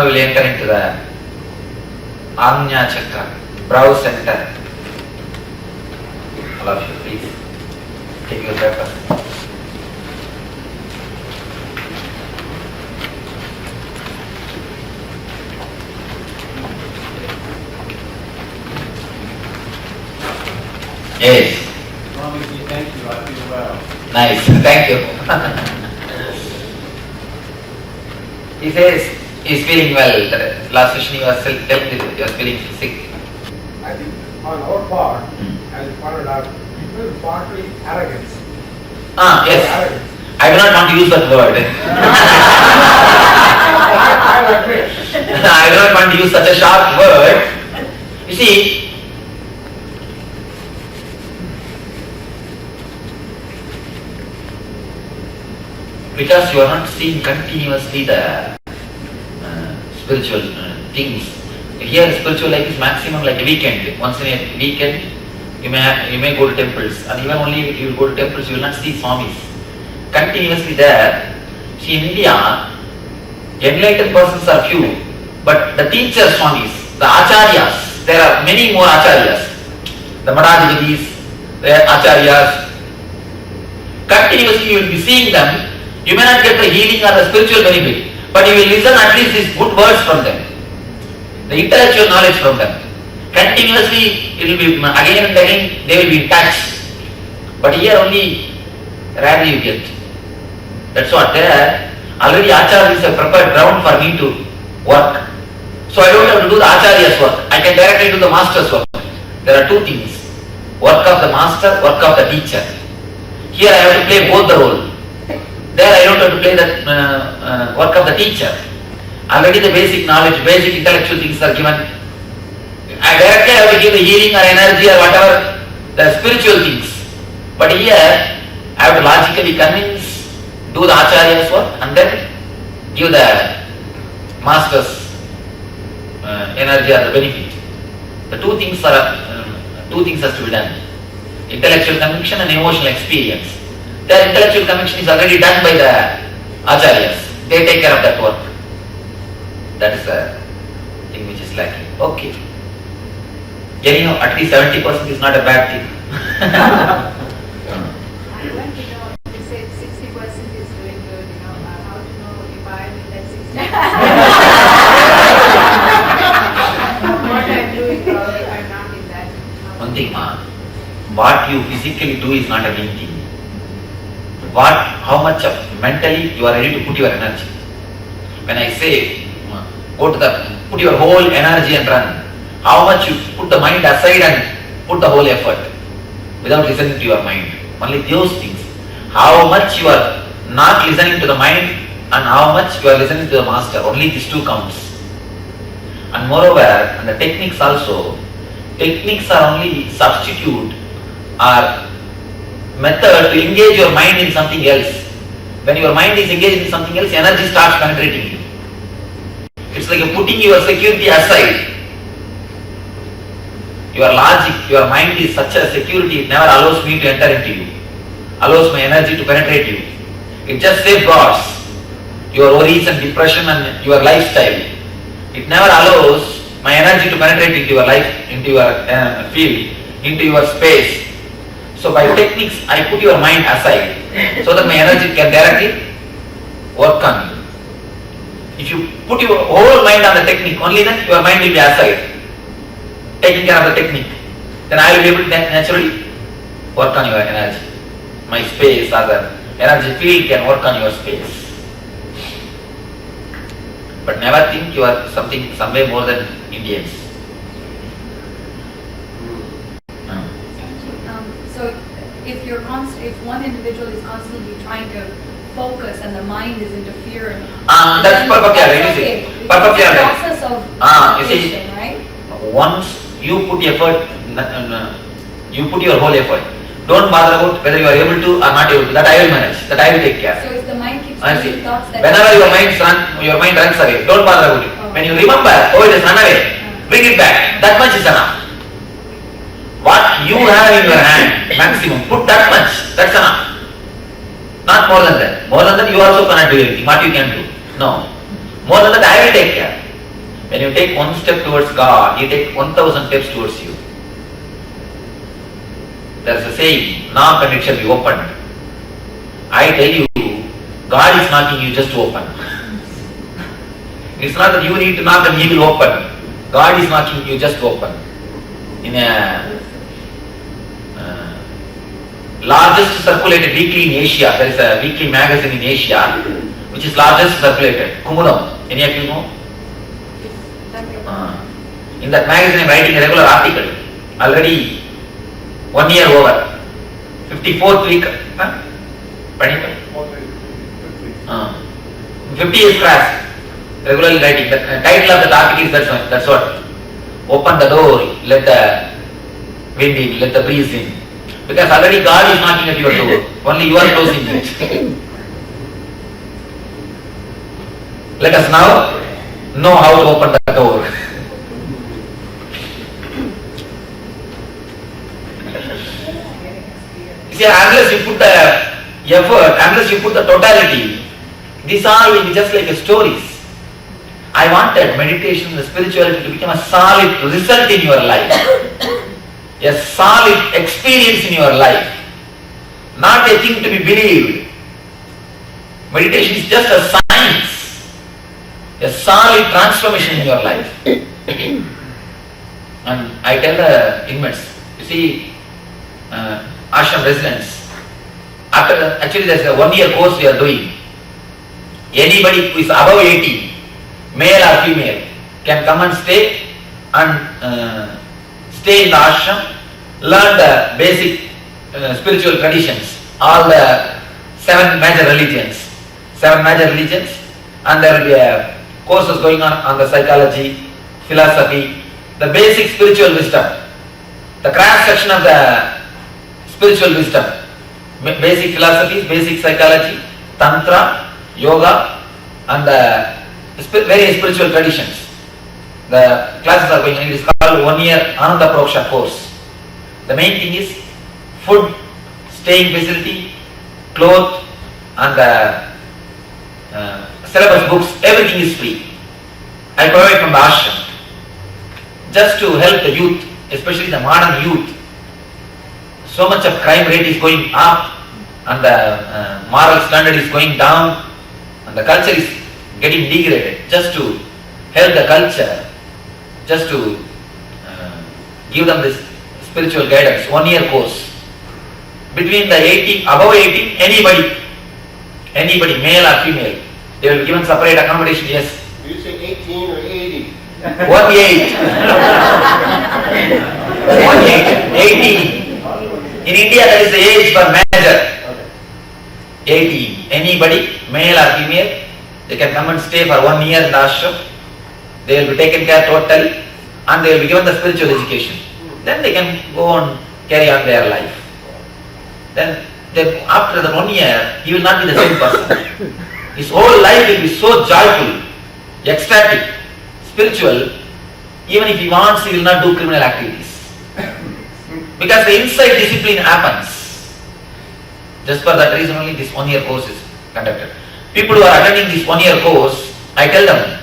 Now we will enter into the Ajna Chakra, brow center. All of you, please take your paper. Yes. Swamiji, thank you. I feel well. Nice. Thank you. He says he's feeling well. Last session he was telling that he was feeling sick. I think on our part, as you pointed out, people are partly arrogance. Yes. Arrogance. I do not want to use that word. I agree. I do not want to use such a sharp word. You see, because you are not seeing continuously the spiritual things. Here spiritual life is maximum like a weekend. Once in a weekend you may go to temples, and even only if you go to temples you will not see swamis. Continuously there. See, in India, enlightened persons are few, but the teacher swamis, the acharyas, there are many more acharyas. The Madhadivadis, the acharyas. Continuously you will be seeing them. You may not get the healing or the spiritual benefit, but you will listen at least these good words from them, the intellectual knowledge from them. Continuously it will be again and again they will be in touch. But here only rarely you get. That's what there already Acharyas have prepared ground for me to work. So I don't have to do the Acharya's work. I can directly do the master's work. There are two things. Work of the master, work of the teacher. Here I have to play both the role. There I don't have to play the work of the teacher. Already the basic knowledge, basic intellectual things are given. I directly have to give the healing or energy or whatever, the spiritual things. But here I have to logically convince, do the Acharya's work and then give the master's energy or the benefit. The two things has to be done. Intellectual conviction and emotional experience. Their intellectual conviction is already done by the acharyas. They take care of that work. That is the thing which is lacking. Okay. Anyhow, at least 70% is not a bad thing. I want to know, you said 60% is doing good, how to know if I am in that 60%? What I'm doing or if I'm not in that. One thing, what you physically do is not a main thing. How much of mentally you are ready to put your energy. When I say put your whole energy and run, how much you put the mind aside and put the whole effort without listening to your mind. Only those things. How much you are not listening to the mind and how much you are listening to the master. Only these two counts. And moreover, and the techniques also, techniques are only substitute or method to engage your mind in something else. When your mind is engaged in something else, energy starts penetrating you. It's like putting your security aside. Your logic, your mind is such a security, it never allows me to enter into you. Allows my energy to penetrate you. It just safeguards your worries and depression and your lifestyle. It never allows my energy to penetrate into your life, into your field, into your space. So by techniques, I put your mind aside so that my energy can directly work on you. If you put your whole mind on the technique, only then your mind will be aside, taking care of the technique. Then I will be able to naturally work on your energy. My space or the energy field can work on your space. But never think you are some way more than Indians. So if one individual is constantly trying to focus and the mind is interfering, that's perfectly right. okay. Perfectly It's a right. process of You see, meditation, right? once you put effort, you put your whole effort. Don't bother about whether you are able to or not able to. That I will manage. That I will take care. So if the mind keeps I see. having thoughts that Whenever your mind runs away, don't bother about it. When you remember, oh, it has run away, bring it back. That much is enough. What you have in your hand, maximum, put that much. That's enough. Not more than that. More than that, you also cannot do anything. What you can do? No. More than that, I will take care. When you take one step towards God, He takes 1,000 steps towards you. There is a saying, knock and it shall be opened. I tell you, God is knocking you just to open. It's not that you need to knock and He will open. God is knocking you just to open. In a largest circulated weekly in Asia, there is a weekly magazine in Asia which is largest circulated, Kumulam. Any of you know? In that magazine I am writing a regular article. Already 1 year over. 54th week. 50 years class. Regularly writing. The title of the article is that's what. Open the door, let the wind in, let the breeze in. Because already God is knocking at your door. Only you are closing it. Let us now know how to open the door. See, unless you put the effort, unless you put the totality, these all will be just like stories. I wanted meditation and spirituality to become a solid result in your life. A solid experience in your life. Not a thing to be believed. Meditation is just a science. A solid transformation in your life. And I tell the inmates, you see, ashram residents, actually there's a 1 year course we are doing. Anybody who is above 80, male or female, can come and stay in the ashram, learn the basic spiritual traditions, all the 7 major religions, and there will be courses going on the psychology, philosophy, the basic spiritual wisdom, the cross section of the spiritual wisdom, basic philosophies, basic psychology, tantra, yoga, and the various spiritual traditions. The classes are going on. It is called 1 year Ananda Proksha course. The main thing is food, staying facility, clothes, and the syllabus books. Everything is free. I provide from the ashram just to help the youth, especially the modern youth. So much of crime rate is going up, and the moral standard is going down, and the culture is getting degraded. Just to help the culture, just to give them this spiritual guidance. 1 year course. Between the 18, above 18, anybody, male or female, they will be given separate accommodation. Yes. You say 18 or 80? 18. 18. In India, there is the age for major. 18. Anybody, male or female, they can come and stay for 1 year in the ashram. They will be taken care totally, and they will be given the spiritual education. Then they can go and carry on their life. Then after the 1 year, he will not be the same person. His whole life will be so joyful, ecstatic, spiritual. Even if he wants, he will not do criminal activities. Because the inside discipline happens. Just for that reason only this 1 year course is conducted. People who are attending this 1 year course, I tell them,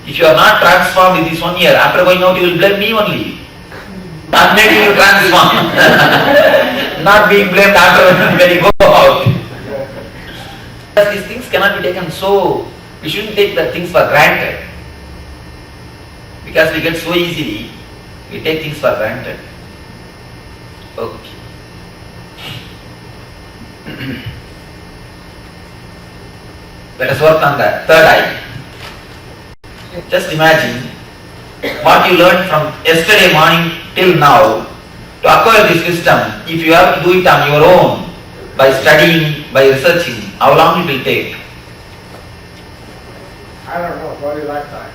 if you are not transformed in this 1 year, after going out you will blame me only. I'm making you transform. Not being blamed after when you go out. Because these things cannot be taken so, we shouldn't take the things for granted. Because we get so easily, we take things for granted. Okay. Let us work on the third eye. Just imagine what you learned from yesterday morning till now. To acquire this wisdom, if you have to do it on your own, by studying, by researching, how long it will take? I don't know, probably lifetime.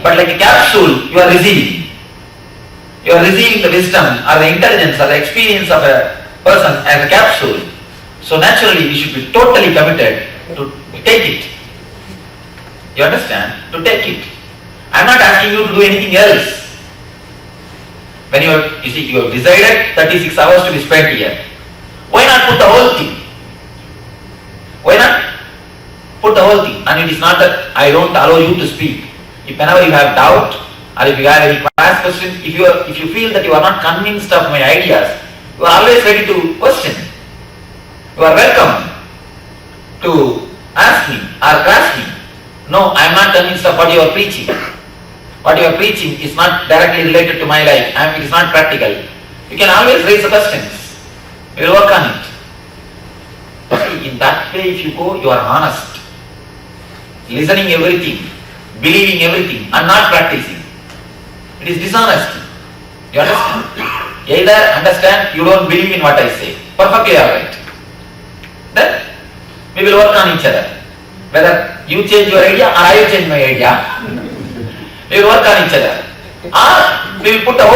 But like a capsule, you are receiving. You are receiving the wisdom or the intelligence or the experience of a person as a capsule. So naturally, we should be totally committed to take it. You understand? To take it. I am not asking you to do anything else. When you have decided 36 hours to be spent here. Why not put the whole thing? Why not put the whole thing? And it is not that I don't allow you to speak. If whenever you have doubt, or if you have any question, if you feel that you are not convinced of my ideas, you are always ready to question. You are welcome to ask me or ask me. No, I am not convinced of what you are preaching. What you are preaching is not directly related to my life. It is not practical. You can always raise the questions. We will work on it. See, in that way, if you go, you are honest. Listening everything, believing everything, and not practicing. It is dishonesty. You understand? Either understand, you don't believe in what I say. Perfectly alright. Then we will work on each other. Whether you change your idea or I change my idea, we will work on each other. Or we will put our